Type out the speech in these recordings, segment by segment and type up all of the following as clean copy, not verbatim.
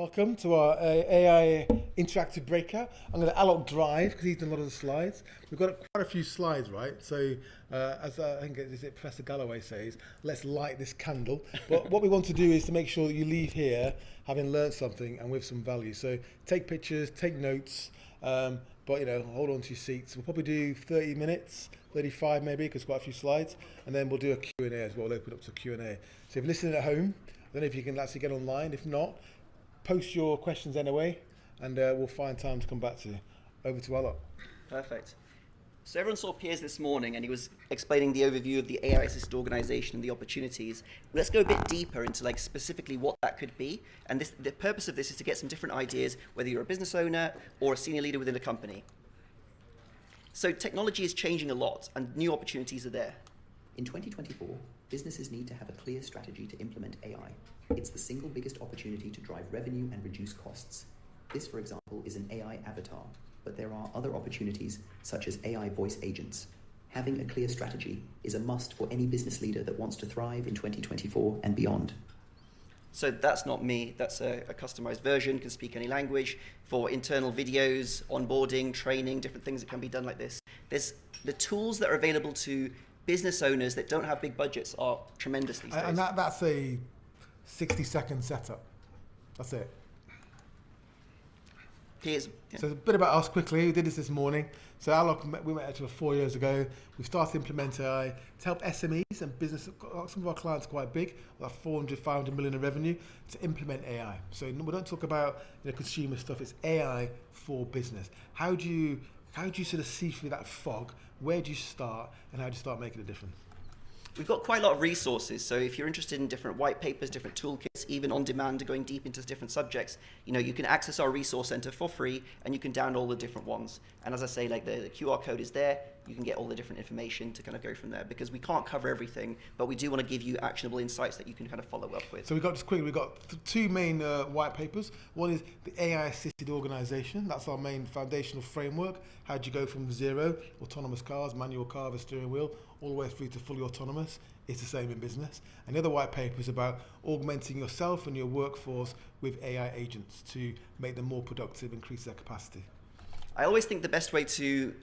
Welcome to our AI Interactive Breakout. I'm going to Aalok drive because he's done a lot of the slides. We've got quite a few slides, right? So as I think Professor Galloway says, let's light this candle. But what we want to do is to make sure that you leave here having learned something and with some value. So take pictures, take notes, but hold on to your seats. We'll probably do 30 minutes, 35 maybe, because quite a few slides, and then we'll do a Q&A as well. We'll open up to Q&A. So if you're listening at home, I don't know if you can actually get online. If not, post your questions anyway, and we'll find time to come back to you. Over to Aalok. Perfect. So everyone saw Piers this morning, and he was explaining the overview of the AI-assisted organization and the opportunities. Let's go a bit deeper into specifically what that could be. And the purpose of this is to get some different ideas, whether you're a business owner or a senior leader within a company. So technology is changing a lot, and new opportunities are there. In 2024, businesses need to have a clear strategy to implement AI. It's the single biggest opportunity to drive revenue and reduce costs. This, for example, is an AI avatar, but there are other opportunities such as AI voice agents. Having a clear strategy is a must for any business leader that wants to thrive in 2024 and beyond. So that's not me, that's a customized version, can speak any language, for internal videos, onboarding, training, different things that can be done like this. There's the tools that are available to business owners that don't have big budgets are tremendous these days. And that's a 60-second setup. That's it. Piers, So a bit about us quickly. We did this morning. So Aalok, we met actually 4 years ago. We started to implement AI to help SMEs and business. Some of our clients are quite big, like 400, 500 million in revenue, to implement AI. So we don't talk about consumer stuff. It's AI for business. How do you sort of see through that fog? Where do you start, and how do you start making a difference? We've got quite a lot of resources, so if you're interested in different white papers, different toolkits, even on demand, going deep into different subjects, you can access our resource center for free, and you can download all the different ones. And as I say, the QR code is there. You can get all the different information to kind of go from there, because we can't cover everything, but we do want to give you actionable insights that you can kind of follow up with. So we've got two main white papers. One is the AI-assisted organization. That's our main foundational framework. How do you go from zero, autonomous cars, manual car with a steering wheel, all the way through to fully autonomous? It's the same in business. And the other white paper is about augmenting yourself and your workforce with AI agents to make them more productive, increase their capacity. I always think the best way to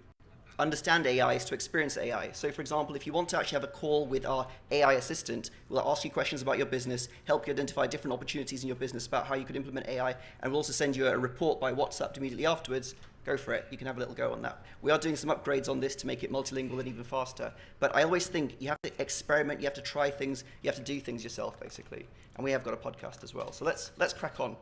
understand AI is to experience AI. So for example, if you want to actually have a call with our AI assistant, we'll ask you questions about your business, help you identify different opportunities in your business about how you could implement AI, and we'll also send you a report by WhatsApp immediately afterwards. Go for it. You can have a little go on that. We are doing some upgrades on this to make it multilingual and even faster. But I always think you have to experiment, you have to try things, you have to do things yourself, basically. And we have got a podcast as well. So let's crack on.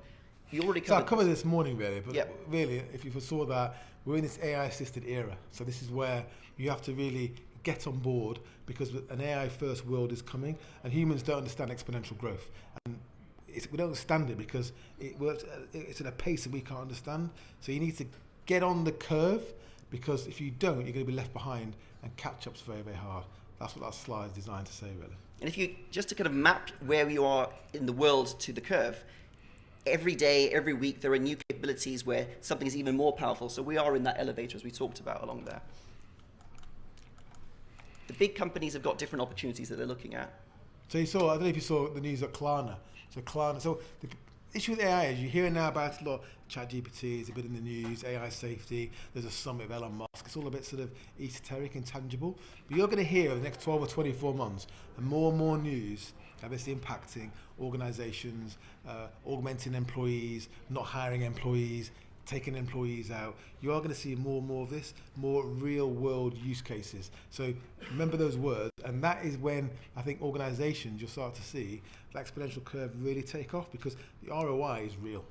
You already covered. So I covered this morning, really, but yep. Really, if you foresaw that, we're in this AI-assisted era. So this is where you have to really get on board, because an AI-first world is coming, and humans don't understand exponential growth. And we don't understand it because it's at a pace that we can't understand. So you need to get on the curve, because if you don't, you're going to be left behind, and catch-up's very, very hard. That's what that slide is designed to say, really. And if you, just to kind of map where we are in the world to the curve, every day, every week, there are new capabilities where something is even more powerful. So we are in that elevator, as we talked about along there. The big companies have got different opportunities that they're looking at. So I don't know if you saw the news at Klarna. So the issue with AI is you hear now about a lot. ChatGPT is a bit in the news, AI safety, there's a summit with Elon Musk. It's all a bit sort of esoteric and tangible. But you're going to hear over the next 12 or 24 months and more news how this is impacting organizations, augmenting employees, not hiring employees, taking employees out. You are going to see more and more of this, more real world use cases. So remember those words, and that is when I think organizations, you'll start to see the exponential curve really take off, because the ROI is real.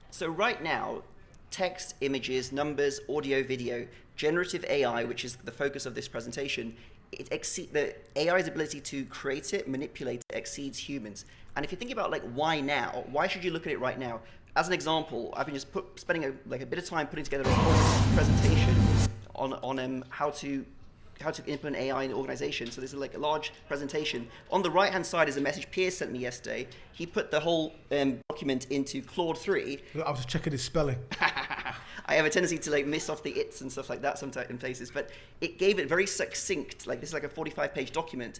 So right now, text, images, numbers, audio, video, generative AI, which is the focus of this presentation, the AI's ability to create it, manipulate it, exceeds humans. And if you think about why now, why should you look at it right now? As an example, I've been just spending a bit of time putting together a whole presentation on how to implement AI in an organization. So this is a large presentation. On the right-hand side is a message Piers sent me yesterday. He put the whole document into Claude 3. I was just checking his spelling. I have a tendency to like miss off the its and stuff like that sometimes in places, but it gave it very succinct, like this is like a 45-page document,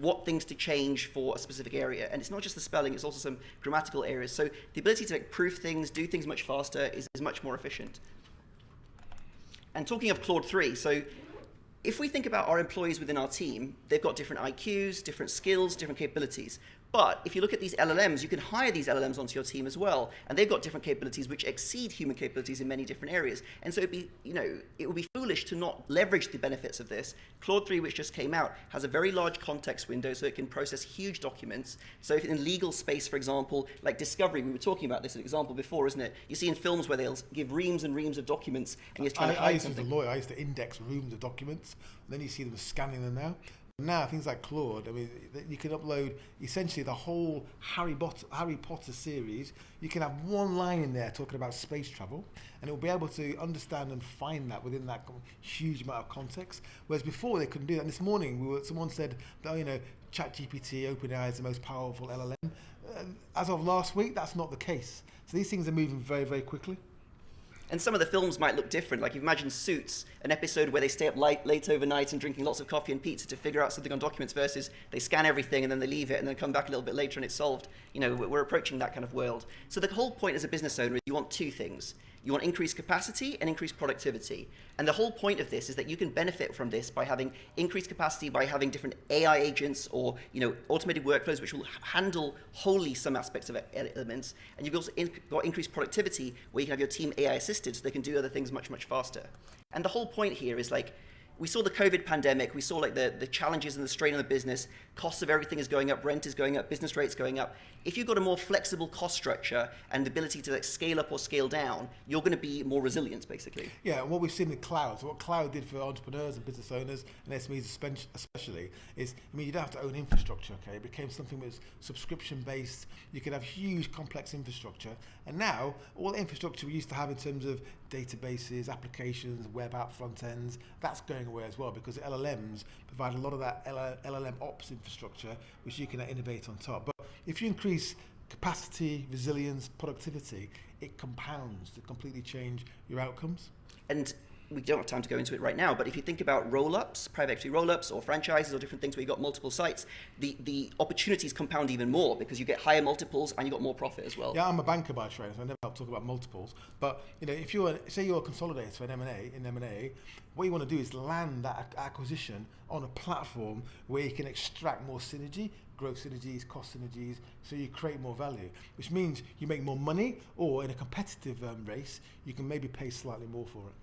what things to change for a specific area. And it's not just the spelling, it's also some grammatical areas. So the ability to like, proof things, do things much faster is much more efficient. And talking of Claude 3, so if we think about our employees within our team, they've got different IQs, different skills, different capabilities. But if you look at these LLMs, you can hire these LLMs onto your team as well, and they've got different capabilities which exceed human capabilities in many different areas. And so it'd be, it would be foolish to not leverage the benefits of this. Claude 3, which just came out, has a very large context window, so it can process huge documents. So if in legal space, for example, like discovery, we were talking about this example before, isn't it? You see in films where they'll give reams and reams of documents, and you're trying to hide something. I used to be a lawyer. I used to index reams of documents, and then you see them scanning them now. Now, things like Claude, I mean, you can upload essentially the whole Harry Potter series. You can have one line in there talking about space travel, and it will be able to understand and find that within that huge amount of context. Whereas before, they couldn't do that. And this morning, someone said that, ChatGPT, OpenAI is the most powerful LLM. As of last week, that's not the case. So these things are moving very, very quickly. And some of the films might look different. Like, you imagine Suits, an episode where they stay up late overnight and drinking lots of coffee and pizza to figure out something on documents versus they scan everything and then they leave it and then come back a little bit later and it's solved. We're approaching that kind of world. So the whole point as a business owner is you want two things. You want increased capacity and increased productivity. And the whole point of this is that you can benefit from this by having increased capacity, by having different AI agents or automated workflows which will handle wholly some aspects of elements. And you've also got increased productivity where you can have your team AI assisted so they can do other things much, much faster. And the whole point here is like, we saw the COVID pandemic, we saw like the challenges and the strain on the business, costs of everything is going up, rent is going up, business rates going up. If you've got a more flexible cost structure and the ability to like scale up or scale down, you're going to be more resilient, basically. Yeah, and what we've seen in cloud, so what cloud did for entrepreneurs and business owners and SMEs especially is, you don't have to own infrastructure, okay? It became something that was subscription-based. You could have huge, complex infrastructure. And now, all the infrastructure we used to have in terms of databases, applications, web app front ends, that's going away as well because LLMs provide a lot of that LLM ops infrastructure which you can innovate on top. But if you increase capacity, resilience, productivity, it compounds to completely change your outcomes. And we don't have time to go into it right now, but if you think about roll-ups, private equity roll-ups or franchises or different things where you've got multiple sites, the opportunities compound even more because you get higher multiples and you've got more profit as well. Yeah, I'm a banker by trade, so I never talk about multiples. But if say you're a consolidator in M&A, what you want to do is land that acquisition on a platform where you can extract more synergy, growth synergies, cost synergies, so you create more value, which means you make more money, or in a competitive race, you can maybe pay slightly more for it.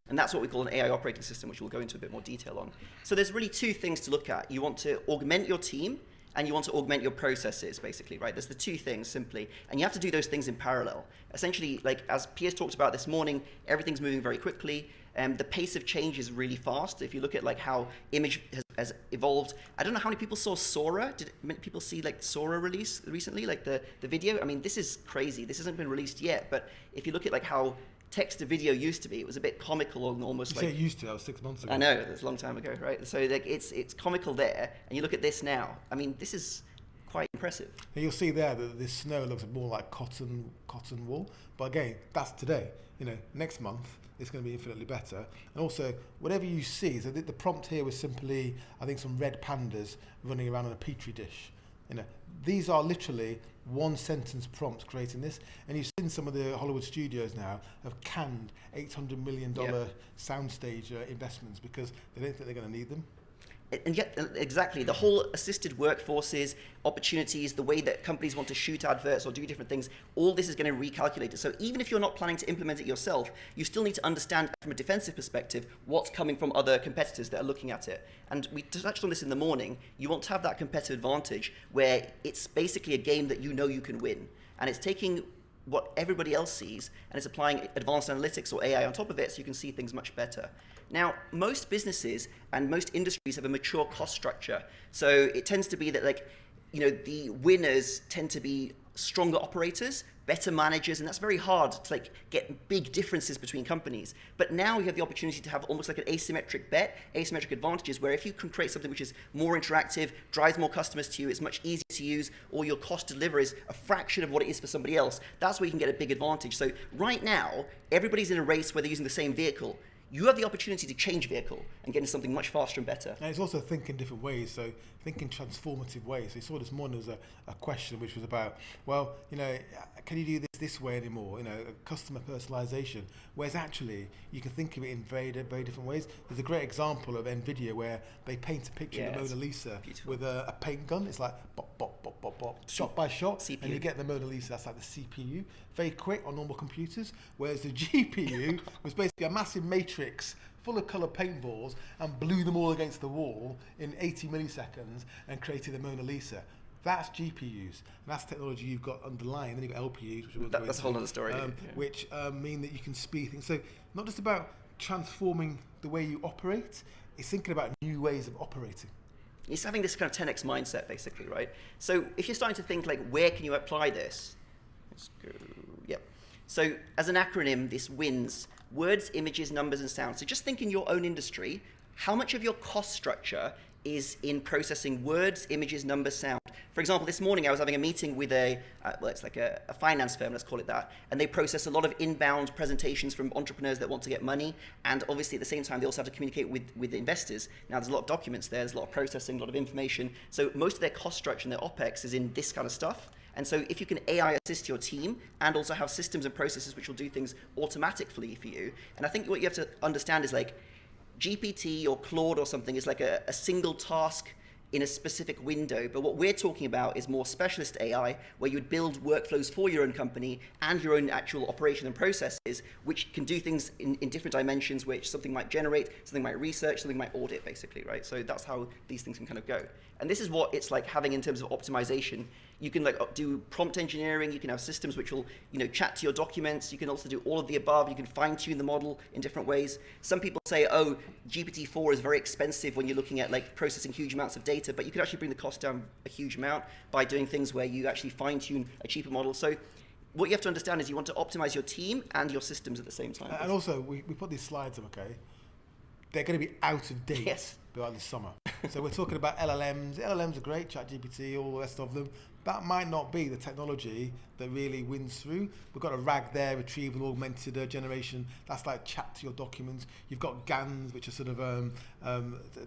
And that's what we call an AI operating system, which we'll go into a bit more detail on. So there's really two things to look at. You want to augment your team, and you want to augment your processes, basically, right? There's the two things, simply. And you have to do those things in parallel. Essentially, like as Piers talked about this morning, everything's moving very quickly. The pace of change is really fast. If you look at like how image has evolved, I don't know how many people saw Sora. Did many people see like Sora release recently, like the video? I mean, this is crazy. This hasn't been released yet, but if you look at like how text to video used to be, it was a bit comical and almost you say it used to, that was 6 months ago. I know, that's a long time ago, right? So like it's comical there, and you look at this now. I mean, this is quite impressive. And you'll see there that this snow looks more like cotton wool, but again, that's today. Next month it's going to be infinitely better. And also, whatever you see, so the prompt here was simply, I think, some red pandas running around on a petri dish. These are literally one sentence prompts creating this, and you've seen some of the Hollywood studios now have canned $800 million soundstage investments because they don't think they're going to need them. And yet, exactly, the whole assisted workforces, opportunities, the way that companies want to shoot adverts or do different things, all this is going to recalculate it. So even if you're not planning to implement it yourself, you still need to understand from a defensive perspective what's coming from other competitors that are looking at it. And we touched on this in the morning. You want to have that competitive advantage where it's basically a game that you know you can win. And it's taking what everybody else sees and it's applying advanced analytics or AI on top of it so you can see things much better. Now, most businesses and most industries have a mature cost structure. So it tends to be that the winners tend to be stronger operators, better managers, and that's very hard to like get big differences between companies. But now you have the opportunity to have almost like an asymmetric bet, asymmetric advantages, where if you can create something which is more interactive, drives more customers to you, it's much easier to use, or your cost to deliver is a fraction of what it is for somebody else, that's where you can get a big advantage. So right now, everybody's in a race where they're using the same vehicle. You have the opportunity to change vehicle and get into something much faster and better. And it's also thinking different ways, so thinking transformative ways. So you saw this morning there was a question which was about, well, you know, can you do this way anymore? You know, customer personalization. Whereas actually, you can think of it in very different ways. There's a great example of NVIDIA where they paint a picture of the Mona Lisa with a paint gun. It's like bop, bop, bop, bop, bop, shot by shot, CPU. And you get the Mona Lisa. That's like the CPU. Very quick on normal computers. Whereas the GPU was basically a massive matrix full of colour paintballs and blew them all against the wall in 80 milliseconds and created the Mona Lisa. That's GPUs, and that's technology you've got underlying. Then you've got LPUs, which that's a whole other story. Which mean that you can speed things. So not just about transforming the way you operate, it's thinking about new ways of operating. It's having this kind of 10x mindset, basically, right? So if you're starting to think like, where can you apply this? Let's go. Yep. So as an acronym, this WINS: words, images, numbers, and sounds. So just think in your own industry, how much of your cost structure is in processing words, images, numbers, sound. For example, this morning I was having a meeting with it's like a finance firm, let's call it that, and they process a lot of inbound presentations from entrepreneurs that want to get money, and obviously at the same time they also have to communicate with investors. Now there's a lot of documents there, there's a lot of processing, a lot of information, so most of their cost structure and their OPEX is in this kind of stuff. And so if you can AI assist your team and also have systems and processes which will do things automatically for you, and I think what you have to understand is like, GPT or Claude or something is like a single task in a specific window, but what we're talking about is more specialist AI, where you would build workflows for your own company and your own actual operation and processes, which can do things in different dimensions, which something might generate, something might research, something might audit, basically, right? So that's how these things can kind of go. And this is what it's like having in terms of optimization. You can like do prompt engineering, you can have systems which will, you know, chat to your documents, you can also do all of the above, you can fine tune the model in different ways. Some people say, oh, GPT-4 is very expensive when you're looking at like processing huge amounts of data, but you can actually bring the cost down a huge amount by doing things where you actually fine tune a cheaper model. So what you have to understand is you want to optimize your team and your systems at the same time. And also, we put these slides up, okay? They're going to be out of date by the summer. So we're talking about LLMs. LLMs are great, ChatGPT, all the rest of them. That might not be the technology that really wins through. We've got a RAG there, retrieval augmented generation. That's like chat to your documents. You've got GANs, which are sort of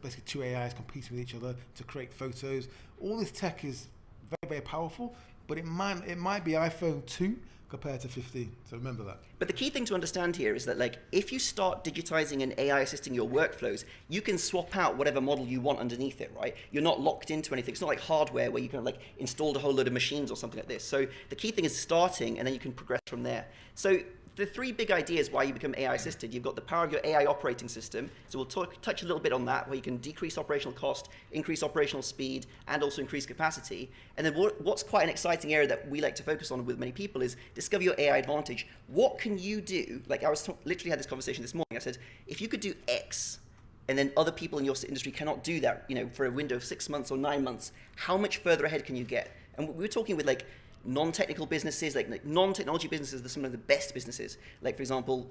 basically two AIs competing with each other to create photos. All this tech is very, very powerful, but it might be iPhone 2 compared to 15. So remember that. But the key thing to understand here is that like if you start digitizing and AI assisting your workflows, you can swap out whatever model you want underneath it, right? You're not locked into anything. It's not like hardware where you can like install a whole load of machines or something like this. So the key thing is starting, and then you can progress from there. So the three big ideas why you become AI assisted: you've got the power of your AI operating system. So we'll touch a little bit on that, where you can decrease operational cost, increase operational speed, and also increase capacity. And then what's quite an exciting area that we like to focus on with many people is discover your AI advantage. What can you do? Like I was literally had this conversation this morning. I said, if you could do X, and then other people in your industry cannot do that, you know, for a window of 6 months or 9 months, how much further ahead can you get? And we were talking with like non-technical businesses, like non-technology businesses, are some of the best businesses. Like for example,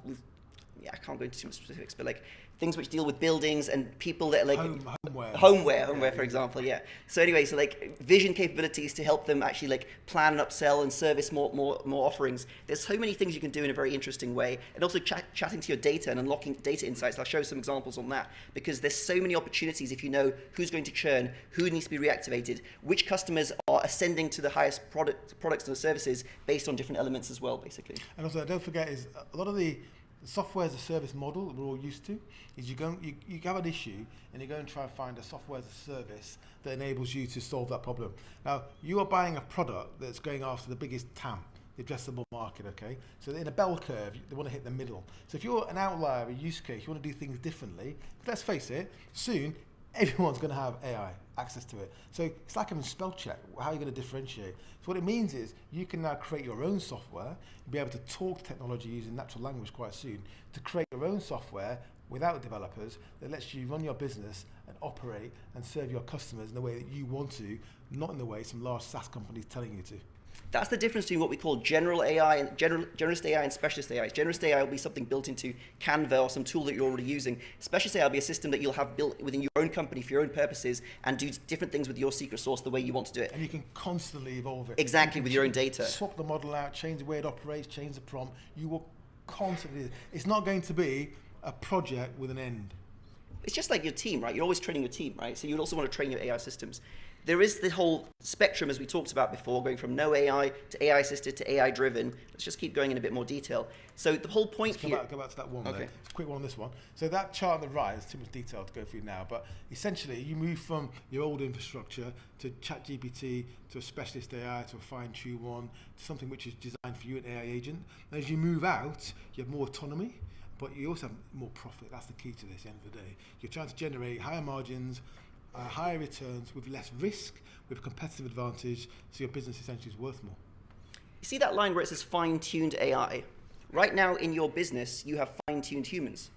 I can't go into too much specifics, but like things which deal with buildings and people that are like homeware, for example, yeah. So anyway, so like vision capabilities to help them actually like plan and upsell and service more offerings. There's so many things you can do in a very interesting way, and also chatting to your data and unlocking data insights. I'll show some examples on that, because there's so many opportunities if you know who's going to churn, who needs to be reactivated, which customers are ascending to the highest products and services based on different elements as well, basically. And also, don't forget, is a lot of the software as a service model that we're all used to is you have an issue and you go and try and find a software as a service that enables you to solve that problem. Now, you are buying a product that's going after the biggest TAM, the addressable market, okay? So in a bell curve, they want to hit the middle. So if you're an outlier, a use case, you want to do things differently, let's face it, soon everyone's going to have AI access to it. So it's like having spell check. How are you going to differentiate? So what it means is you can now create your own software, be able to talk to technology using natural language quite soon, to create your own software without developers that lets you run your business and operate and serve your customers in the way that you want to, not in the way some large SaaS companies telling you to. That's the difference between what we call general AI and generalist AI and specialist AI. Generalist AI will be something built into Canva or some tool that you're already using. Specialist AI will be a system that you'll have built within your own company for your own purposes and do different things with your secret sauce the way you want to do it. And you can constantly evolve it. Exactly, with your own data. Swap the model out, change the way it operates, change the prompt. You will constantly. It's not going to be a project with an end. It's just like your team, right? You're always training your team, right? So you'd also want to train your AI systems. There is the whole spectrum, as we talked about before, going from no AI to AI assisted to AI driven. Let's just keep going in a bit more detail. So the whole point here. Go back to that one. Okay. There. It's a quick one on this one. So that chart on the right, there's too much detail to go through now, but essentially you move from your old infrastructure to ChatGPT, to a specialist AI, to a fine-tuned one, to something which is designed for you, an AI agent. And as you move out, you have more autonomy, but you also have more profit. That's the key to this at the end of the day. You're trying to generate higher margins, higher returns with less risk, with a competitive advantage, so your business essentially is worth more. You see that line where it says fine-tuned AI? Right now in your business, you have fine-tuned humans.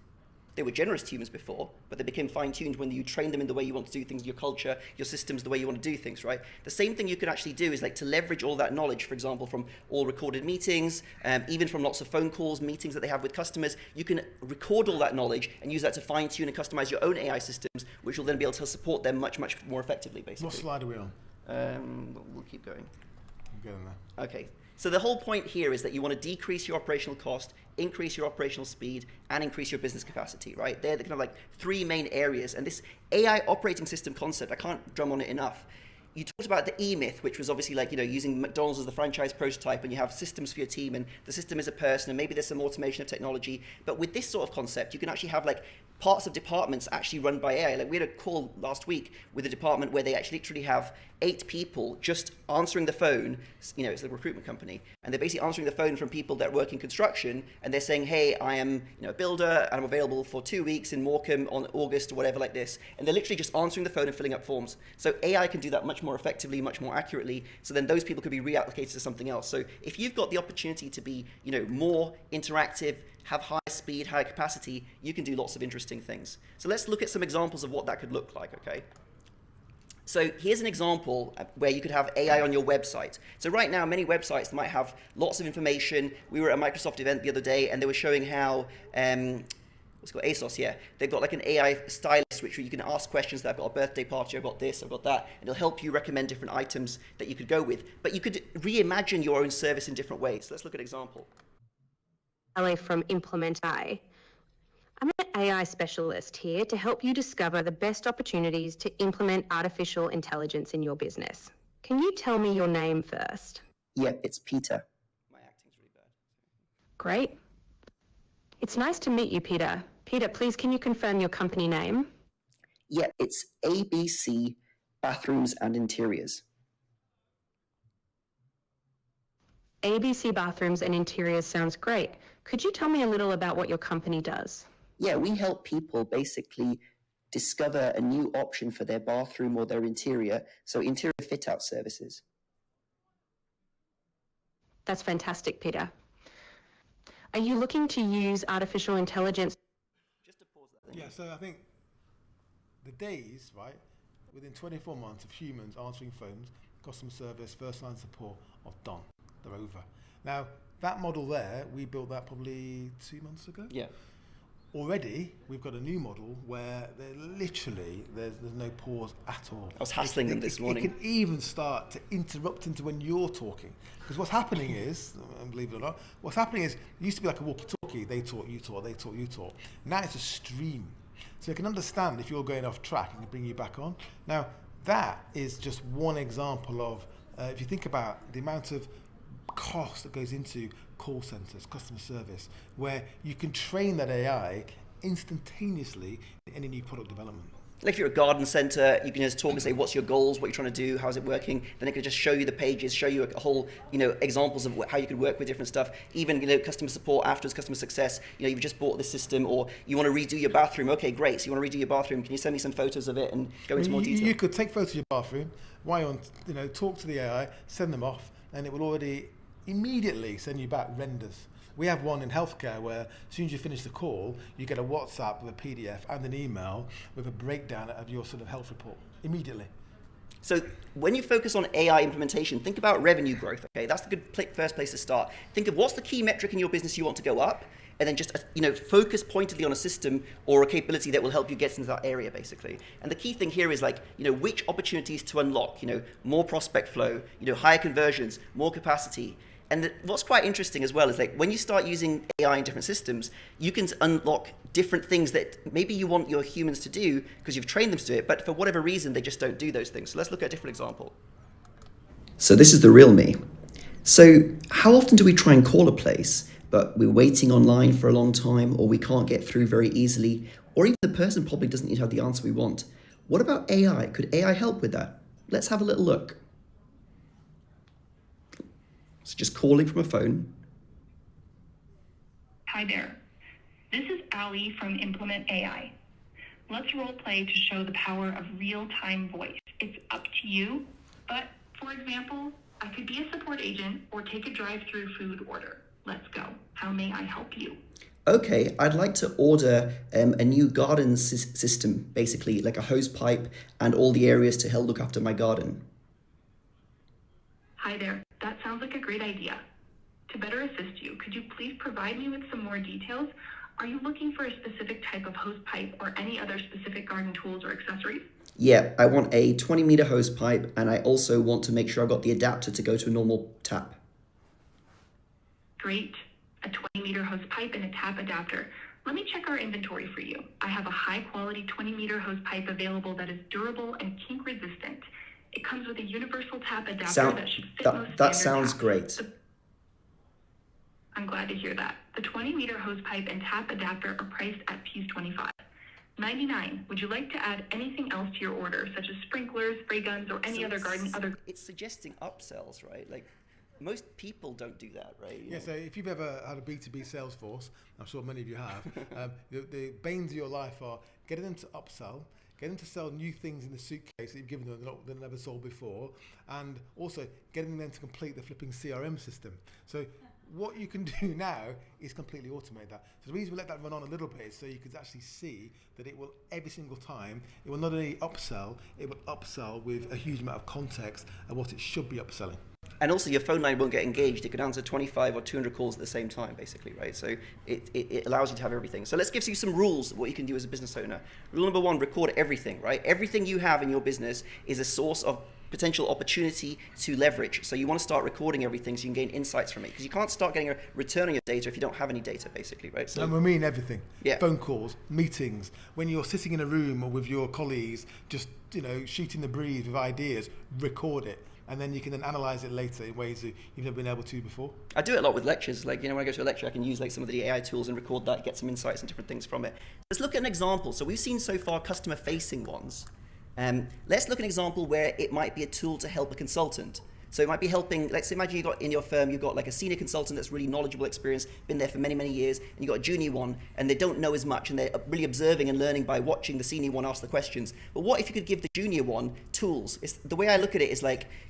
They were generous humans before, but they became fine-tuned when you train them in the way you want to do things, your culture, your systems, the way you want to do things, right? The same thing you can actually do is like to leverage all that knowledge, for example, from all recorded meetings, even from lots of phone calls, meetings that they have with customers. You can record all that knowledge and use that to fine-tune and customize your own AI systems, which will then be able to support them much, much more effectively, basically. What slide are we on? We'll keep going. I'm getting there. Okay. So the whole point here is that you want to decrease your operational cost, increase your operational speed, and increase your business capacity, right? They're the kind of like three main areas. And this AI operating system concept, I can't drum on it enough. You talked about the E-myth, which was obviously like, using McDonald's as the franchise prototype, and you have systems for your team, and the system is a person, and maybe there's some automation of technology. But with this sort of concept, you can actually have like parts of departments actually run by AI. Like we had a call last week with a department where they actually literally have 8 people just answering the phone. It's a recruitment company, and they're basically answering the phone from people that work in construction, and they're saying, hey, I am a builder, and I'm available for 2 weeks in Morecambe on August or whatever like this. And they're literally just answering the phone and filling up forms. So AI can do that much more effectively, much more accurately. So then those people could be reallocated to something else. So if you've got the opportunity to be, more interactive, have higher speed, higher capacity, you can do lots of interesting things. So let's look at some examples of what that could look like, okay? So here's an example where you could have AI on your website. So right now, many websites might have lots of information. We were at a Microsoft event the other day, and they were showing how, what's it called, ASOS, yeah. They've got like an AI stylist, which you can ask questions that I've got a birthday party, I've got this, I've got that, and it'll help you recommend different items that you could go with. But you could reimagine your own service in different ways. Let's look at an example. Ali from Implement AI. I'm an AI specialist here to help you discover the best opportunities to implement artificial intelligence in your business. Can you tell me your name first? Yeah, it's Peter. My acting's really bad. Great. It's nice to meet you, Peter. Peter, please can you confirm your company name? Yeah, it's ABC Bathrooms and Interiors. ABC Bathrooms and Interiors sounds great. Could you tell me a little about what your company does? Yeah, we help people basically discover a new option for their bathroom or their interior, so interior fit-out services. That's fantastic, Peter. Are you looking to use artificial intelligence? Just to pause that. Yeah, so I think the days, right, within 24 months of humans answering phones, customer service, first line support are done. They're over. Now, that model there, we built that probably 2 months ago. Yeah. Already, we've got a new model where there's no pause at all. I was hassling them this morning. It can even start to interrupt into when you're talking. Because what's happening is, and believe it or not, what's happening is, it used to be like a walkie-talkie. They talk, you talk, they talk, you talk. Now it's a stream. So it can understand if you're going off track and can bring you back on. Now, that is just one example of, if you think about the amount of cost that goes into call centers, customer service, where you can train that AI instantaneously in any new product development. Like if you're a garden center, you can just talk and say, what's your goals, what you're trying to do, how's it working? Then it can just show you the pages, show you a whole, examples of how you could work with different stuff. Even, customer support afterwards, customer success, you've just bought this system, or you want to redo your bathroom. Okay, great. So you want to redo your bathroom. Can you send me some photos of it and go into more detail? You could take photos of your bathroom, talk to the AI, send them off, and it will already immediately send you back renders. We have one in healthcare where as soon as you finish the call, you get a WhatsApp with a PDF and an email with a breakdown of your sort of health report immediately. So when you focus on AI implementation, think about revenue growth. Okay, that's the good first place to start. Think of what's the key metric in your business you want to go up, and then just focus pointedly on a system or a capability that will help you get into that area, basically. And the key thing here is which opportunities to unlock. More prospect flow, higher conversions, more capacity. And what's quite interesting as well is when you start using AI in different systems, you can unlock different things that maybe you want your humans to do because you've trained them to do it, but for whatever reason, they just don't do those things. So let's look at a different example. So this is the real me. So how often do we try and call a place, but we're waiting online for a long time, or we can't get through very easily, or even the person probably doesn't yet have the answer we want? What about AI? Could AI help with that? Let's have a little look. So just calling from a phone. Hi there. This is Ali from Implement AI. Let's role play to show the power of real-time voice. It's up to you, but for example, I could be a support agent or take a drive-through food order. Let's go. How may I help you? Okay, I'd like to order a new garden system, basically like a hose pipe and all the areas to help look after my garden. Hi there. That sounds like a great idea. To better assist you, could you please provide me with some more details? Are you looking for a specific type of hose pipe or any other specific garden tools or accessories? Yeah, I want a 20-meter hose pipe, and I also want to make sure I've got the adapter to go to a normal tap. Great. A 20-meter hose pipe and a tap adapter. Let me check our inventory for you. I have a high-quality 20-meter hose pipe available that is durable and kink-resistant. It comes with a universal tap adapter that should fit most That standard sounds taps. great. I'm glad to hear that. The 20-meter hose pipe and tap adapter are priced at Ps $25. $99. Would you like to add anything else to your order, such as sprinklers, spray guns, or any other garden? It's suggesting upsells, right? Most people don't do that, right? Yeah, so if you've ever had a B2B sales force, I'm sure many of you have, the banes of your life are getting them to upsell, getting them to sell new things in the suitcase that you've given them that they've never sold before, and also getting them to complete the flipping CRM system. So what you can do now is completely automate that. So the reason we let that run on a little bit is so you can actually see that it will, every single time, it will not only upsell, it will upsell with a huge amount of context of what it should be upselling. And also your phone line won't get engaged. It could answer 25 or 200 calls at the same time, basically, right? So it allows you to have everything. So let's give you some rules of what you can do as a business owner. Rule number 1, record everything, right? Everything you have in your business is a source of potential opportunity to leverage. So you want to start recording everything so you can gain insights from it. Because you can't start getting a return on your data if you don't have any data, basically, right? So, and we mean everything. Yeah. Phone calls, meetings, when you're sitting in a room or with your colleagues, just shooting the breeze with ideas, record it. And then you can then analyze it later in ways that you've never been able to before. I do it a lot with lectures. When I go to a lecture, I can use some of the AI tools and record that, get some insights and different things from it. Let's look at an example. So we've seen so far customer-facing ones. Let's look at an example where it might be a tool to help a consultant. So it might be helping, let's imagine you've got in your firm, you've got a senior consultant that's really knowledgeable, experienced, been there for many, many years, and you've got a junior one, and they don't know as much, and they're really observing and learning by watching the senior one ask the questions. But what if you could give the junior one tools? The way I look at it is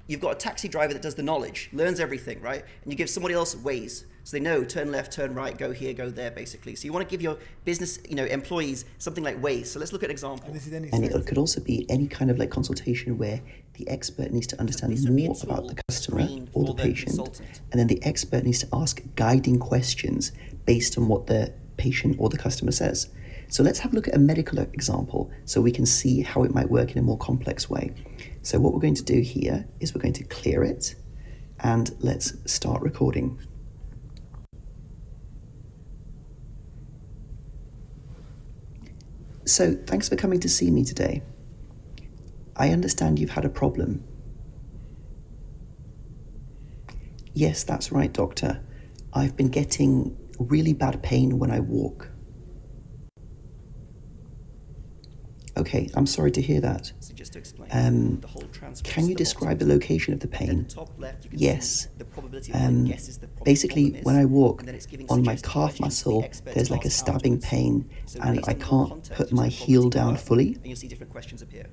you've got a taxi driver that does the knowledge, learns everything, right? And you give somebody else Waze. So they know, turn left, turn right, go here, go there, basically. So you want to give your business, employees something like Waze. So let's look at an example. And it could also be any kind of consultation where the expert needs to understand more about the customer or the patient, and then the expert needs to ask guiding questions based on what the patient or the customer says. So let's have a look at a medical example so we can see how it might work in a more complex way. So what we're going to do here is we're going to clear it, and let's start recording. So, thanks for coming to see me today. I understand you've had a problem. Yes, that's right, doctor. I've been getting really bad pain when I walk. Okay, I'm sorry to hear that. So just to explain, the whole transcript. Can you describe the location of the pain? At the top left, you can yes. see the probability of it guesses the problem. Basically, when I walk, and it's on my suggested calf questions for the muscle, expert there's to a ask stabbing afterwards. pain, So and based I on your can't context, put you my can heel probability down up, fully. And you'll see different questions appear.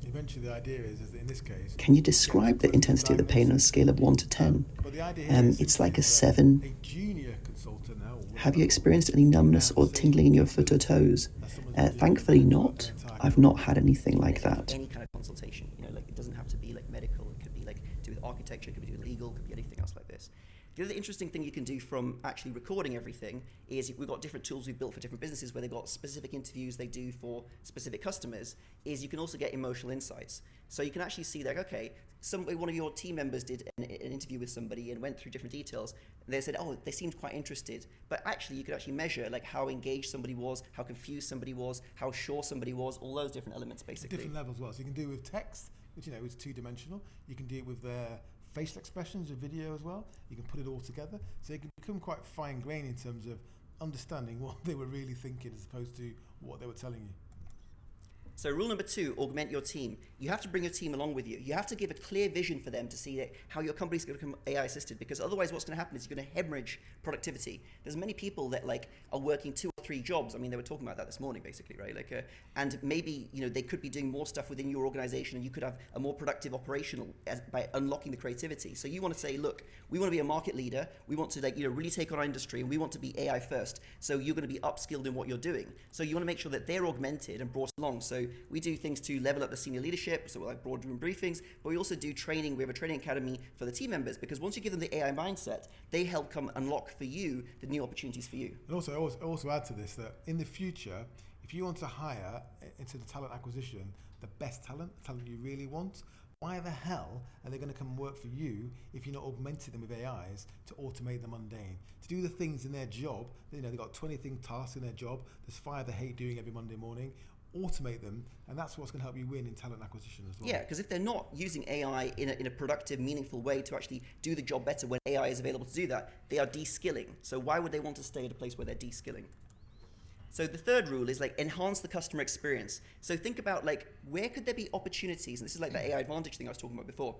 Eventually, the idea is that in this case, Can you describe the intensity of the pain on a scale of 1 to 10? but the idea here is It's like a simply 7. a junior consultant now. Have you experienced any numbness or tingling in your foot or toes? Thankfully not. I've not had anything like that. Any kind of consultation, like it doesn't have to be like medical. It could be like to do with architecture, it could be to do with legal, it could be anything else like this. The other interesting thing you can do from actually recording everything is we've got different tools we've built for different businesses where they've got specific interviews they do for specific customers, is you can also get emotional insights. So you can actually see that, okay, one of your team members did an interview with somebody and went through different details, and they said, oh, they seemed quite interested. But actually, you could actually measure like how engaged somebody was, how confused somebody was, how sure somebody was, all those different elements, basically. Different levels as well. So you can do it with text, which is two-dimensional. You can do it with their facial expressions, with video as well. You can put it all together. So it can become quite fine-grained in terms of understanding what they were really thinking as opposed to what they were telling you. So rule number 2, augment your team. You have to bring your team along with you. You have to give a clear vision for them to see how your company's going to become AI assisted, because otherwise what's going to happen is you're going to hemorrhage productivity. There's many people that are working 2 or 3 jobs. I mean, they were talking about that this morning, basically, right? And maybe they could be doing more stuff within your organization, and you could have a more productive operational by unlocking the creativity. So you want to say, look, we want to be a market leader. We want to really take on our industry, and we want to be AI first. So you're going to be upskilled in what you're doing. So you want to make sure that they're augmented and brought along. So we do things to level up the senior leadership, so like boardroom briefings, but we also do training. We have a training academy for the team members, because once you give them the AI mindset, they help come unlock for you the new opportunities for you. And also, I also add to this that in the future, if you want to hire into the talent acquisition the best talent you really want, why the hell are they going to come work for you if you're not augmenting them with AIs to automate the mundane, to do the things in their job? They've got 20 tasks in their job. There's 5 they hate doing every Monday morning. Automate them, and that's what's going to help you win in talent acquisition as well. Yeah, because if they're not using AI in a productive, meaningful way to actually do the job better when AI is available to do that, they are de-skilling. So why would they want to stay at a place where they're de-skilling? So the third rule is enhance the customer experience. So think about where could there be opportunities, and this is like that AI advantage thing I was talking about before,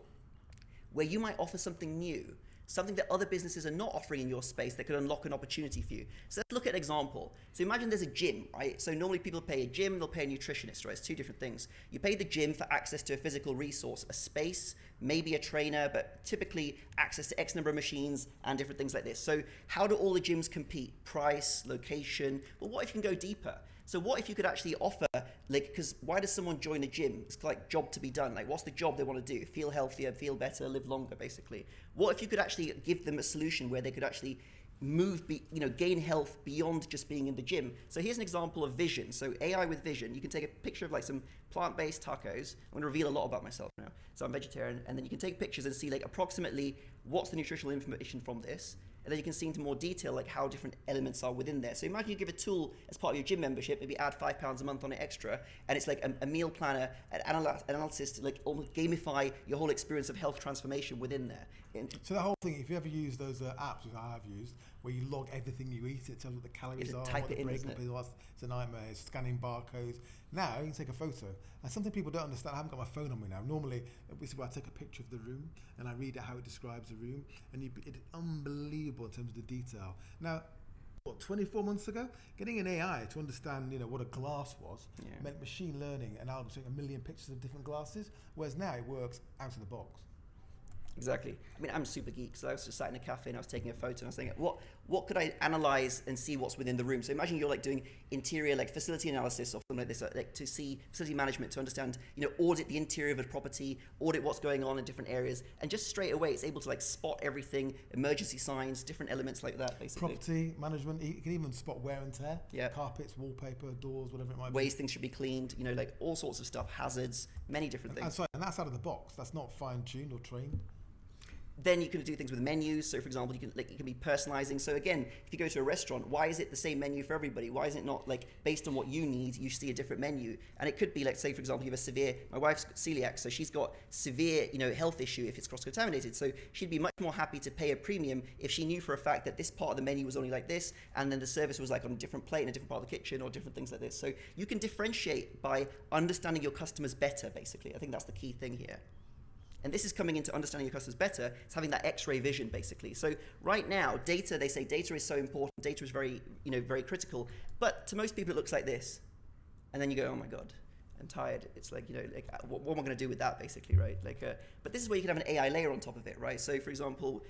where you might offer something new, something that other businesses are not offering in your space that could unlock an opportunity for you. So let's look at an example. So imagine there's a gym, right? So normally people pay a gym, they'll pay a nutritionist, right? It's 2 different things. You pay the gym for access to a physical resource, a space, maybe a trainer, but typically access to X number of machines and different things like this. So how do all the gyms compete? Price, location. Well, what if you can go deeper? So what if you could actually offer, because why does someone join a gym? It's like job to be done. What's the job they want to do? Feel healthier, feel better, live longer, basically. What if you could actually give them a solution where they could actually gain health beyond just being in the gym? So here's an example of vision. So AI with vision. You can take a picture of some plant-based tacos. I'm going to reveal a lot about myself now. So I'm vegetarian, and then you can take pictures and see approximately what's the nutritional information from this. And then you can see into more detail how different elements are within there. So imagine you give a tool as part of your gym membership, maybe add £5 a month on it extra, and it's a meal planner, an analysis to almost gamify your whole experience of health transformation within there. So the whole thing, if you ever use those apps, which I have used, where you log everything you eat, it tells what the calories are, what the breakup is, it's a nightmare, it's scanning barcodes. Now you can take a photo, and something people don't understand, I haven't got my phone on me now. Normally, this is where I take a picture of the room, and I read how it describes the room, and it's unbelievable in terms of the detail. Now, 24 months ago, getting an AI to understand, what a glass was, meant machine learning, and I'll take 1 million pictures of different glasses, whereas now it works out of the box. Exactly. I mean, I'm super geek, so I was just sat in a cafe and I was taking a photo and I was thinking, what could I analyze and see what's within the room? So imagine you're doing interior facility analysis or something like this, to see facility management, to understand, audit the interior of a property, audit what's going on in different areas, and just straight away it's able to spot everything, emergency signs, different elements like that, basically. Property management, you can even spot wear and tear, yeah. Carpets, wallpaper, doors, whatever it might be. Ways things should be cleaned, all sorts of stuff, hazards, many different things. And that's out of the box. That's not fine-tuned or trained. Then you can do things with menus. So, for example, you can be personalizing. So again, if you go to a restaurant, why is it the same menu for everybody? Why is it not based on what you need? You see a different menu, and it could be say, for example, you have my wife's celiac, so she's got severe, health issue if it's cross-contaminated. So she'd be much more happy to pay a premium if she knew for a fact that this part of the menu was only like this, and then the service was on a different plate in a different part of the kitchen or different things like this. So you can differentiate by understanding your customers better. Basically, I think that's the key thing here. And this is coming into understanding your customers better. It's having that X-ray vision, basically. So right now, they say data is so important. Data is very, very critical. But to most people, it looks like this. And then you go, oh my God. and tired. It's like, what am I going to do with that, basically, right? But this is where you can have an AI layer on top of it, right? So, for example,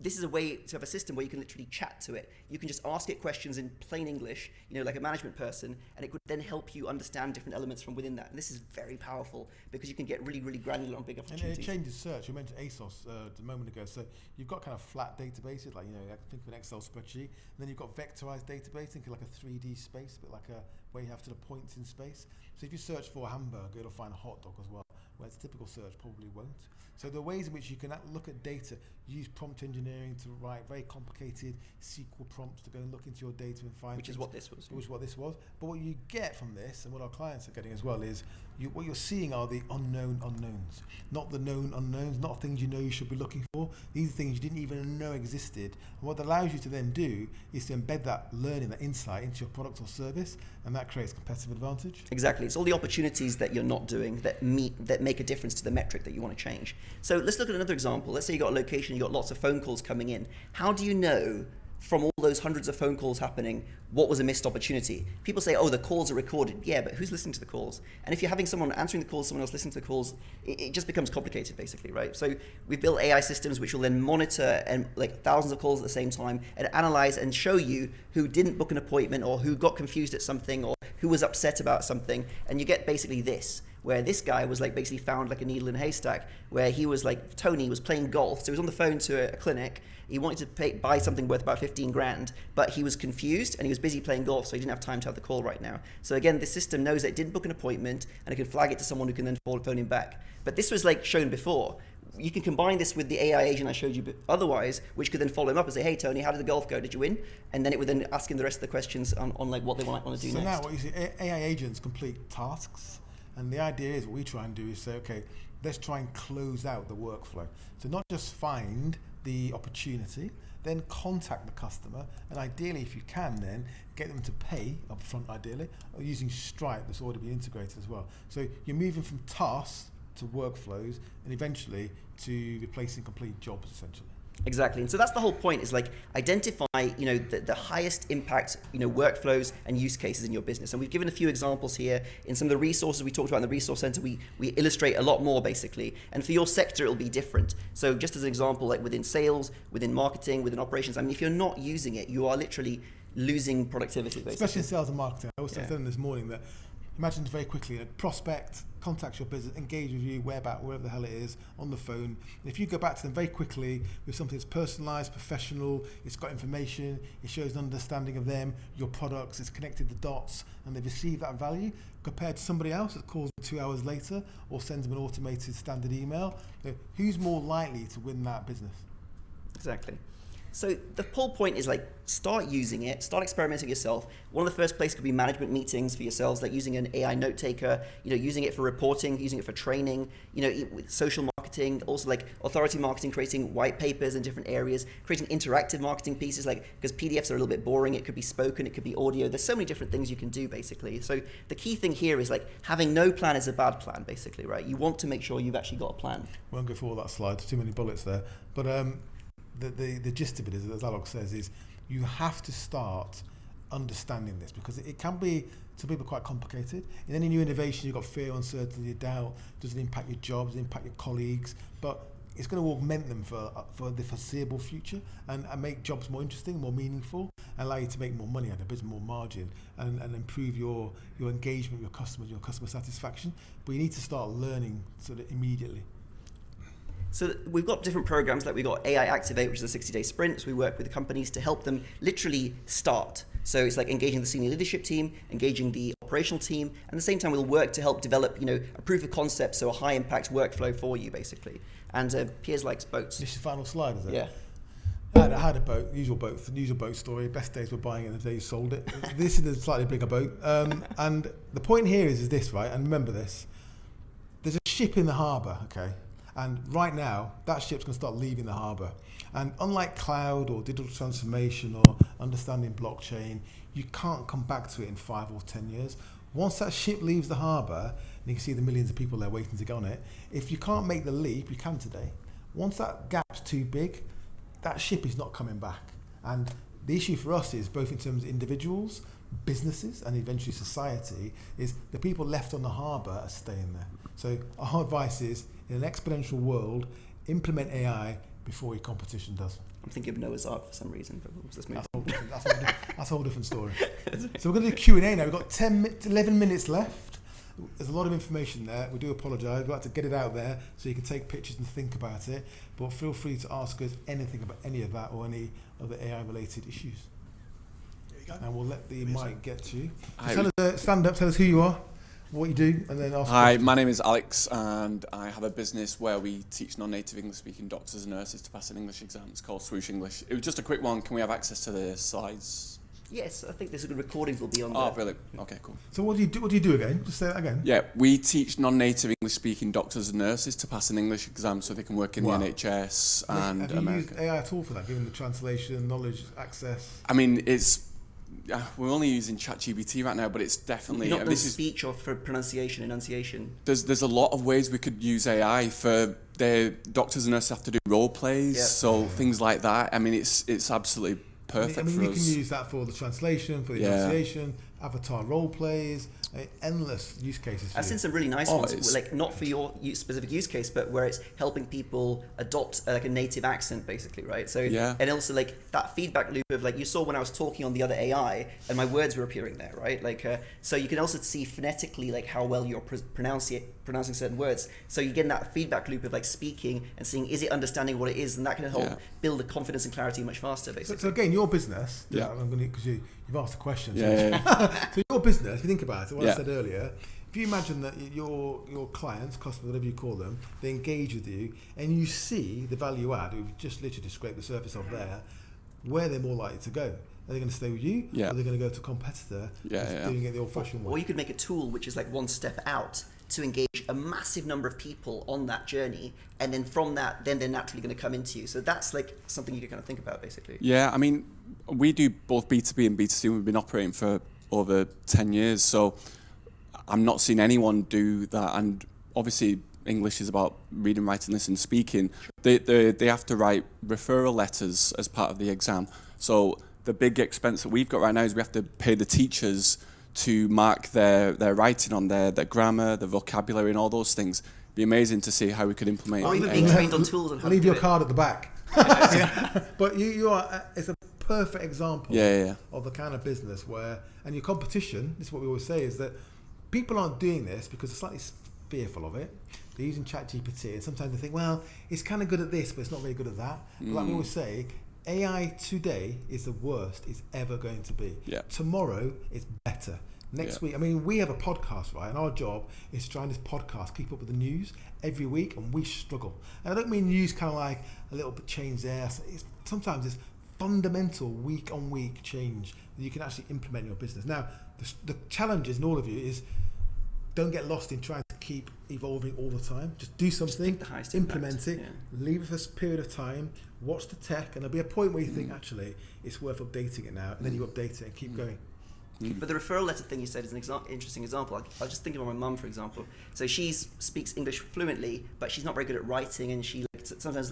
this is a way to have a system where you can literally chat to it. You can just ask it questions in plain English, like a management person, and it could then help you understand different elements from within that. And this is very powerful because you can get really, really granular on big opportunities. And it changes search. You mentioned ASOS a moment ago. So you've got kind of flat databases, like, think of an Excel spreadsheet. And then you've got vectorized database, think of like a 3D space, but like where you have sort of points in space. So if you search for a hamburger, it'll find a hot dog as well, whereas typical search probably won't. So the ways in which you can look at data, use prompt engineering to write very complicated SQL prompts to go and look into your data and find Which is what this was. Which is what this was. But what you get from this, and what our clients are getting as well, is what you're seeing are the unknown unknowns, not the known unknowns, not things you should be looking for. These are things you didn't even know existed. And what that allows you to then do is to embed that learning, that insight into your product or service, and that creates competitive advantage. Exactly. It's all the opportunities that you're not doing that make a difference to the metric that you want to change. So let's look at another example. Let's say you got a location, you got lots of phone calls coming in. How do you know from all those hundreds of phone calls happening what was a missed opportunity? People say, oh, the calls are recorded. Yeah, but who's listening to the calls? And if you're having someone answering the calls, someone else listening to the calls, it just becomes complicated, basically, right? So we've built AI systems which will then monitor and thousands of calls at the same time and analyze and show you who didn't book an appointment or who got confused at something or who was upset about something. And you get basically this, where this guy was basically found like a needle in a haystack, where he was Tony was playing golf. So he was on the phone to a clinic. He wanted to buy something worth about 15 grand, but he was confused and he was busy playing golf, so he didn't have time to have the call right now. So again, the system knows that it didn't book an appointment and it can flag it to someone who can then phone him back. But this was shown before. You can combine this with the AI agent I showed you otherwise, which could then follow him up and say, hey, Tony, how did the golf go? Did you win? And then it would then ask him the rest of the questions on what they want to do next. So now what you see, AI agents complete tasks. And the idea is what we try and do is say, okay, let's try and close out the workflow. So not just find the opportunity, then contact the customer, and ideally, if you can, then get them to pay upfront, ideally, or using Stripe that's already been integrated as well. So you're moving from tasks to workflows, and eventually to replacing complete jobs, essentially. Exactly, and so that's the whole point, is identify the highest impact workflows and use cases in your business. And we've given a few examples here in some of the resources we talked about in the resource center. We illustrate a lot more, basically, and for your sector it'll be different. So just as an example, within sales, within marketing, within operations, if you're not using it, you are literally losing productivity, basically. Especially in sales and marketing. I was saying this morning that imagine very quickly a prospect contacts your business, engage with you wherever the hell it is, on the phone. And if you go back to them very quickly with something that's personalized, professional, it's got information, it shows an understanding of them, your products, it's connected the dots, and they've received that value, compared to somebody else that calls 2 hours later or sends them an automated standard email, who's more likely to win that business? Exactly. So the whole point is start using it, start experimenting yourself. One of the first places could be management meetings for yourselves, using an AI note taker, using it for reporting, using it for training, social marketing, also authority marketing, creating white papers in different areas, creating interactive marketing pieces, because PDFs are a little bit boring. It could be spoken, it could be audio. There's so many different things you can do, basically. So the key thing here is having no plan is a bad plan, basically, right? You want to make sure you've actually got a plan. Won't go through all that slide, too many bullets there. But the gist of it is, as Aalok says, is you have to start understanding this, because it can be, to people, quite complicated. In any new innovation, you've got fear, uncertainty, doubt. Does it impact your jobs? Does it impact your colleagues? But it's going to augment them for the foreseeable future and make jobs more interesting, more meaningful, and allow you to make more money out of business, more margin, and improve your engagement with your customers, your customer satisfaction. But you need to start learning sort of immediately. So we've got different programs, we've got AI Activate, which is a 60-day sprint. So we work with the companies to help them literally start. So it's engaging the senior leadership team, engaging the operational team, and at the same time we'll work to help develop, a proof of concept, so a high impact workflow for you, basically. And Piers likes boats. This is the final slide, is it? Yeah. I had a boat, usual boat story. Best days were buying it, the day you sold it. This is a slightly bigger boat. And the point here is this, right? And remember this. There's a ship in the harbour, okay? And right now, that ship's going to start leaving the harbour. And unlike cloud or digital transformation or understanding blockchain, you can't come back to it in 5 or 10 years. Once that ship leaves the harbour, and you can see the millions of people there waiting to get on it, if you can't make the leap, you can today. Once that gap's too big, that ship is not coming back. And the issue for us is both in terms of individuals, businesses and eventually society is the people left on the harbour are staying there. So our advice is, in an exponential world, implement AI before your competition does. I'm thinking of Noah's Ark for some reason, but we'll just move on. That's a whole different story. So we're going to do Q&A now. We've got 11 minutes left. There's a lot of information there. We do apologise. We'd like to get it out there so you can take pictures and think about it. But feel free to ask us anything about any of that or any other AI-related issues. There you go. And we'll let the mic get to you. So tell us, stand up, tell us who you are, what you do, and then ask Hi, questions. my name is Alex, and I have a business where we teach non-native English-speaking doctors and nurses to pass an English exam. It's called Swoosh English. It was just a quick one. Can we have access to the slides? Yes, I think there's a good recordings will be on there. Oh, brilliant. Okay, cool. So what do you do again? Just say that again. Yeah, we teach non-native English-speaking doctors and nurses to pass an English exam so they can work in the NHS and have you America. used AI at all for that, given the translation, knowledge, access? I mean, we're only using ChatGPT right now, but it's definitely... Not the speech or for pronunciation, enunciation. There's a lot of ways we could use AI for the doctors and nurses have to do role plays, so things like that. I mean, it's absolutely perfect I mean, for you us. can use that for the translation, for the enunciation, avatar role plays, endless use cases. I've seen some really nice ones, like not for your specific use case, but where it's helping people adopt like a native accent, basically, right? So and also like that feedback loop of like you saw when I was talking on the other AI and my words were appearing there, right? Like so you can also see phonetically like how well you're pronouncing certain words. So you get in that feedback loop of like speaking and seeing is it understanding what it is, and that can help build the confidence and clarity much faster, basically. So again, your business. I'm going to because you've asked the question. So your business, if you think about it, what I said earlier, if you imagine that your clients, customers, whatever you call them, they engage with you and you see the value add, we've just literally scraped the surface of there, where they're more likely to go. Are they going to stay with you? Or are they going to go to a competitor doing it the old-fashioned way? Or you could make a tool which is like one step out to engage a massive number of people on that journey, and then from that, then they're naturally going to come into you. So that's like something you can kind of think about, basically. Yeah, I mean, we do both B2B and B2C. We've been operating for over 10 years, so I'm not seeing anyone do that. And obviously, English is about reading, writing, listening, speaking. They have to write referral letters as part of the exam. So the big expense that we've got right now is we have to pay the teachers to mark their writing on their grammar, their vocabulary, and all those things. It'd be amazing to see how we could implement. Or even being trained on tools and how to leave do your it. card at the back. But you are. It's a perfect example of the kind of business where, and your competition. This is what we always say: is that people aren't doing this because they're slightly fearful of it. They're using ChatGPT, and sometimes they think, well, it's kind of good at this, but it's not very good at that. But like we always say, AI today is the worst it's ever going to be. Tomorrow it's better. Next week, I mean, we have a podcast, right? And our job is to try and this podcast keep up with the news every week, and we struggle. And I don't mean news kind of like a little bit change there. Sometimes it's fundamental week-on-week change that you can actually implement in your business. Now, the challenge is in all of you is don't get lost in trying to keep evolving all the time. Just do something, implement it, leave it for a period of time, watch the tech, and there'll be a point where you think, actually, it's worth updating it now, and then you update it and keep going. But the referral letter thing you said is an interesting example. I was just thinking of my mum, for example. So she speaks English fluently, but she's not very good at writing, and she sometimes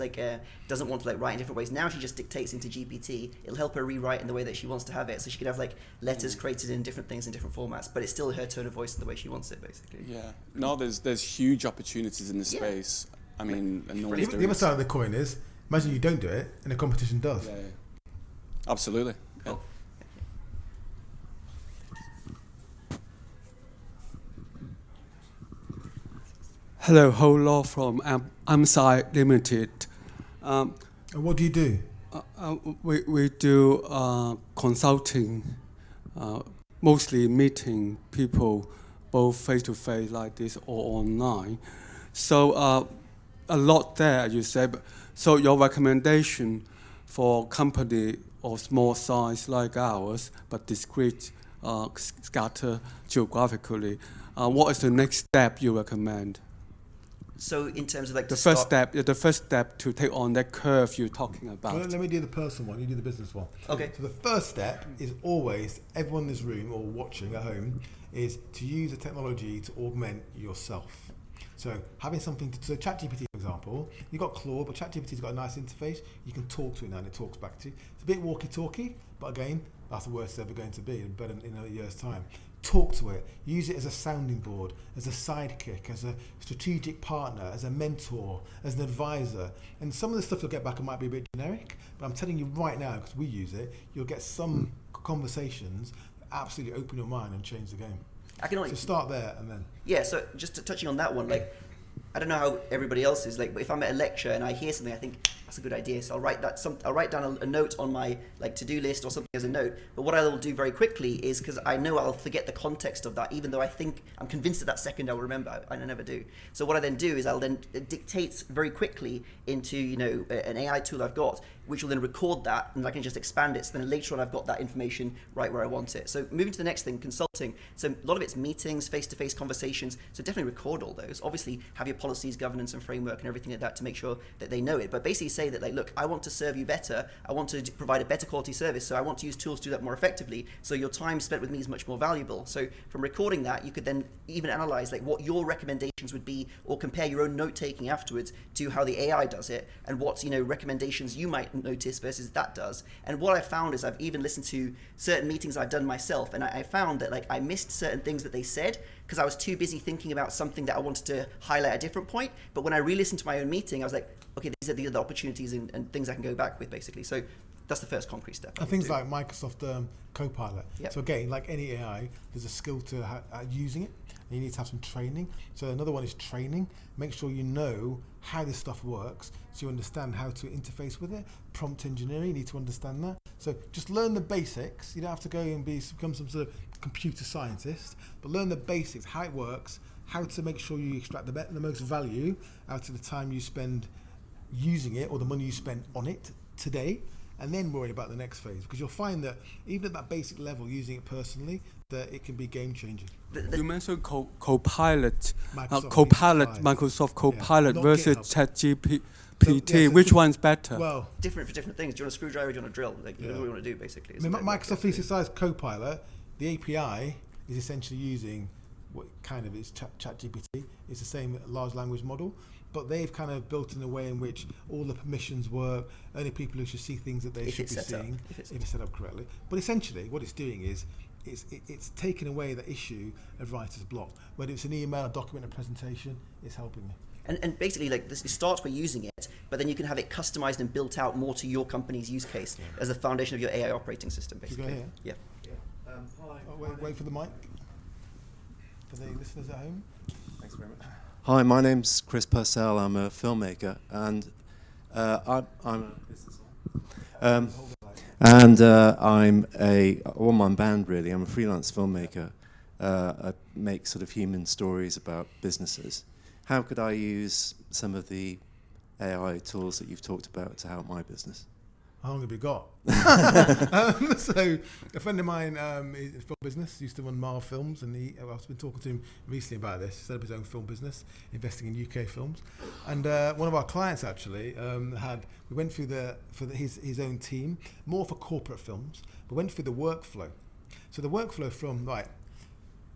doesn't want to write in different ways. Now she just dictates into GPT. It'll help her rewrite in the way that she wants to have it, so she can have letters created in different things in different formats, but it's still her tone of voice and the way she wants it, basically. Yeah. No, there's huge opportunities in this space. I mean, and no one's doing the other side of the coin is, imagine you don't do it and the competition does. Yeah. Absolutely. Cool. Hello, Ho Law from Amsci Limited. And what do you do? We do consulting, mostly meeting people both face-to-face like this or online. So a lot there, you said. So your recommendation for company of small size like ours, but discrete, scattered geographically, what is the next step you recommend? So in terms of the first step to take on that curve you're talking about. Well, let me do the personal one. You do the business one. Okay. So the first step is always everyone in this room or watching at home is to use the technology to augment yourself. So having something so ChatGPT, for example, you've got Claude, but ChatGPT's got a nice interface. You can talk to it now and it talks back to you. It's a bit walkie-talkie, but again, that's the worst it's ever going to be, better in a year's time. Talk to it, use it as a sounding board, as a sidekick, as a strategic partner, as a mentor, as an advisor. And some of the stuff you'll get back might be a bit generic, but I'm telling you right now, because we use it, you'll get some conversations that absolutely open your mind and change the game. So start there and then. Yeah, so just touching on that one, like, I don't know how everybody else is, like, but if I'm at a lecture and I hear something, I think that's a good idea, so I'll write down a note on my to-do list or something as a note. But what I will do very quickly is, because I know I'll forget the context of that, even though I'm convinced that second I'll remember. I never do. So what I then do is I'll then dictate very quickly into an AI tool I've got, which will then record that, and I can just expand it. So then later on, I've got that information right where I want it. So moving to the next thing, consulting. So a lot of it's meetings, face-to-face conversations. So definitely record all those. Obviously, have your policies, governance, and framework, and everything like that to make sure that they know it. But basically say that, like, look, I want to serve you better. I want to provide a better quality service. So I want to use tools to do that more effectively. So your time spent with me is much more valuable. So from recording that, you could then even analyze like what your recommendations would be, or compare your own note taking afterwards to how the AI does it, and what recommendations you might notice versus that does. And what I found is I've even listened to certain meetings I've done myself, and I found that like I missed certain things that they said because I was too busy thinking about something that I wanted to highlight at a different point. But when I re-listened to my own meeting, I was like, okay, these are the opportunities and things I can go back with, basically. So that's the first concrete step. And things like Microsoft Copilot. Yep. So again, like any AI, there's a skill to using it, and you need to have some training. So another one is training. Make sure you know how this stuff works, so you understand how to interface with it. Prompt engineering, you need to understand that. So just learn the basics. You don't have to go and become some sort of computer scientist, but learn the basics, how it works, how to make sure you extract the most value out of the time you spend using it or the money you spend on it today, and then worry about the next phase, because you'll find that even at that basic level, using it personally, that it can be game changing. You mentioned Copilot, Microsoft Microsoft Copilot versus ChatGPT. Yeah, so which one's better? Well, different for different things. Do you want a screwdriver or do you want a drill? Like, you know what you want to do, basically. Microsoft 365 Copilot, the API is essentially using what kind of is ChatGPT. It's the same large language model, but they've kind of built in a way in which all the permissions work. Only people who should see things that they should be seeing if it's set up correctly. But essentially, what it's doing is it's taken away the issue of writer's block. Whether it's an email, a document, a presentation, it's helping you. And basically, like, this, it starts by using it, but then you can have it customized and built out more to your company's use case as the foundation of your AI operating system, basically. Can you go here? Yeah. Hi. Wait for the mic. For the listeners at home. Thanks very much. Hi, my name's Chris Purcell. I'm a filmmaker, and I'm a one-man band, really. I'm a freelance filmmaker. I make sort of human stories about businesses. How could I use some of the AI tools that you've talked about to help my business? How long have you got? So a friend of mine is in film business, used to run Marv Films, and I've been talking to him recently about this. He set up his own film business, investing in UK films. And one of our clients actually we went through his own team, more for corporate films, but went through the workflow. So the workflow from,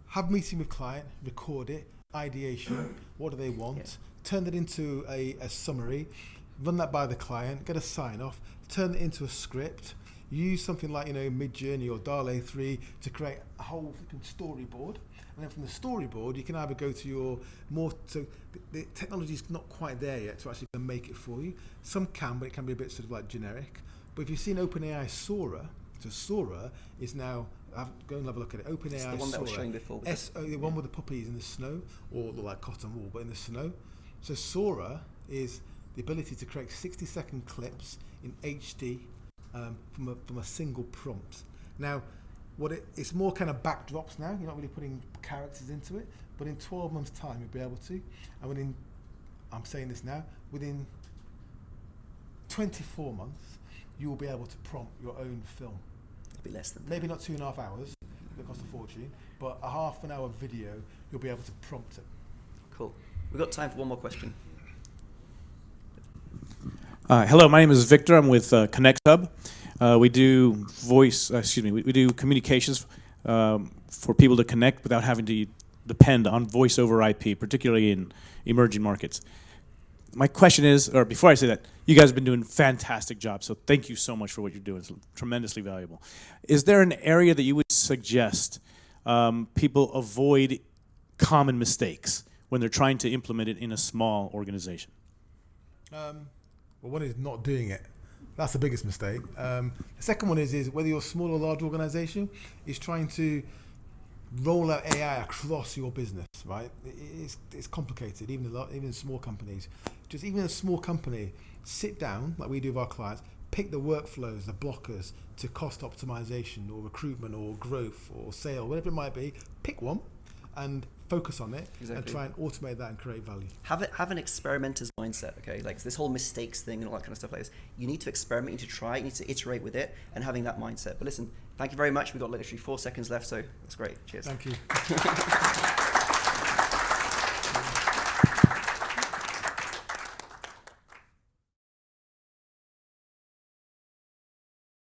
have a meeting with client, record it, ideation, what do they want, turn it into a summary, run that by the client, get a sign off, turn it into a script, use something like Midjourney or DALL-E 3 to create a whole storyboard, and then from the storyboard you can either go to your so the technology is not quite there yet to actually make it for you. Some can, but it can be a bit sort of like generic. But if you've seen OpenAI Sora, so Sora is now, go and have a look at it. OpenAI Sora. The one that I was showing before. The one with the puppies in the snow, or look like cotton wool, but in the snow. So Sora is the ability to create 60-second clips in HD from a single prompt. Now, it's more kind of backdrops now. You're not really putting characters into it, but in 12 months' time you'll be able to. And I'm saying this now, within 24 months, you will be able to prompt your own film. It'll be less than that. Maybe not 2.5 hours, it'll cost a fortune, but a half an hour video, you'll be able to prompt it. Cool. We've got time for one more question. Hello, my name is Victor. I'm with Connect Hub. We do we do communications for people to connect without having to depend on voice over IP, particularly in emerging markets. my question is, or before I say that, you guys have been doing a fantastic job. So thank you so much for what you're doing. It's tremendously valuable. Is there an area that you would suggest people avoid common mistakes when they're trying to implement it in a small organization? Well, one is not doing it. That's the biggest mistake. The second one is whether you're a small or large organization, is trying to roll out AI across your business, right? It's complicated, even small companies. Just even a small company, sit down, like we do with our clients, pick the workflows, the blockers to cost optimization or recruitment or growth or sale, whatever it might be, pick one and focus on it and try and automate that and create value. Have an experimenter's mindset, okay? Like this whole mistakes thing and all that kind of stuff like this. You need to experiment, you need to try, you need to iterate with it and having that mindset. But listen, thank you very much. We've got literally 4 seconds left, so that's great. Cheers. Thank you.